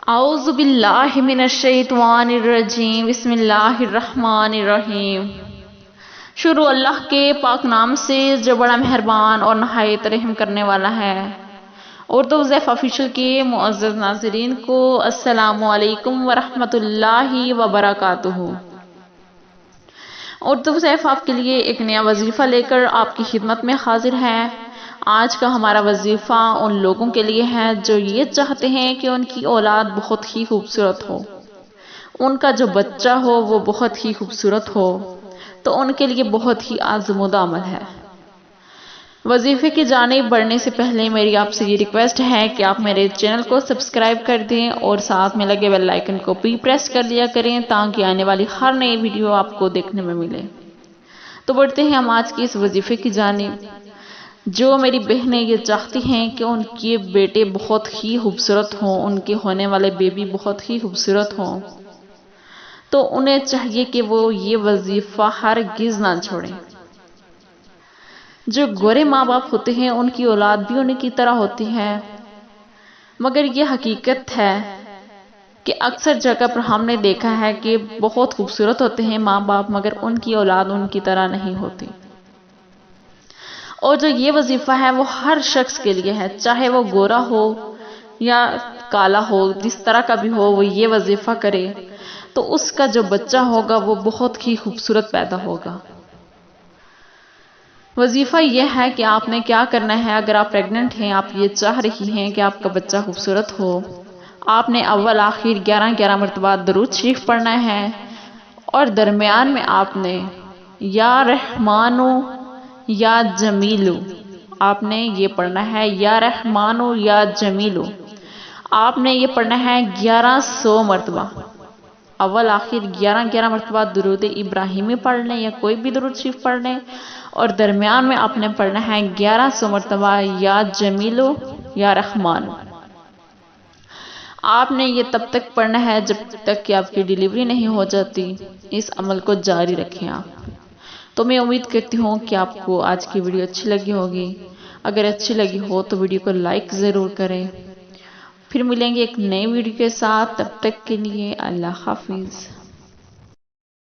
اعوذ باللہ من الشیطان الرجیم، بسم اللہ الرحمن الرحیم۔ شروع اللہ کے پاک نام سے جو بڑا مہربان اور نہایت رحم کرنے والا ہے۔ اردو زیف آفیشل کے معزز ناظرین کو السلام علیکم ورحمۃ اللہ وبرکاتہ۔ اردو زیف آپ کے لیے ایک نیا وظیفہ لے کر آپ کی خدمت میں حاضر ہے۔ آج کا ہمارا وظیفہ ان لوگوں کے لیے ہے جو یہ چاہتے ہیں کہ ان کی اولاد بہت ہی خوبصورت ہو، ان کا جو بچہ ہو وہ بہت ہی خوبصورت ہو، تو ان کے لیے بہت ہی آزمودہ عمل ہے۔ وظیفے کی جانب بڑھنے سے پہلے میری آپ سے یہ ریکویسٹ ہے کہ آپ میرے چینل کو سبسکرائب کر دیں اور ساتھ میں لگے بیل آئیکن کو بھی پریس کر دیا کریں تاکہ آنے والی ہر نئی ویڈیو آپ کو دیکھنے میں ملے۔ تو بڑھتے ہیں ہم آج کی اس وظیفے کی جانب۔ جو میری بہنیں یہ چاہتی ہیں کہ ان کے بیٹے بہت ہی خوبصورت ہوں، ان کے ہونے والے بیبی بہت ہی خوبصورت ہوں، تو انہیں چاہیے کہ وہ یہ وظیفہ ہرگز نہ چھوڑیں۔ جو گورے ماں باپ ہوتے ہیں ان کی اولاد بھی ان کی طرح ہوتی ہے، مگر یہ حقیقت ہے کہ اکثر جگہ پر ہم نے دیکھا ہے کہ بہت خوبصورت ہوتے ہیں ماں باپ مگر ان کی اولاد ان کی طرح نہیں ہوتی۔ اور جو یہ وظیفہ ہے وہ ہر شخص کے لیے ہے، چاہے وہ گورا ہو یا کالا ہو، جس طرح کا بھی ہو، وہ یہ وظیفہ کرے تو اس کا جو بچہ ہوگا وہ بہت ہی خوبصورت پیدا ہوگا۔ وظیفہ یہ ہے کہ آپ نے کیا کرنا ہے۔ اگر آپ پریگننٹ ہیں، آپ یہ چاہ رہی ہیں کہ آپ کا بچہ خوبصورت ہو، آپ نے اول آخر 11 مرتبہ درود شریف پڑھنا ہے اور درمیان میں آپ نے یا رحمانو یا جمیلو آپ نے یہ پڑھنا ہے، یا رحمانو یا جمیلو آپ نے یہ پڑھنا ہے 1100 مرتبہ۔ اول آخر 11 مرتبہ درود ابراہیمی پڑھ لیں یا کوئی بھی درود شریف پڑھ لیں اور درمیان میں آپ نے پڑھنا ہے 1100 مرتبہ یا جمیلو یا رحمانو۔ آپ نے یہ تب تک پڑھنا ہے جب تک کہ آپ کی ڈیلیوری نہیں ہو جاتی۔ اس عمل کو جاری رکھیں آپ۔ تو میں امید کرتی ہوں کہ آپ کو آج کی ویڈیو اچھی لگی ہوگی۔ اگر اچھی لگی ہو تو ویڈیو کو لائک ضرور کریں۔ پھر ملیں گے ایک نئی ویڈیو کے ساتھ، تب تک کے لیے اللہ حافظ۔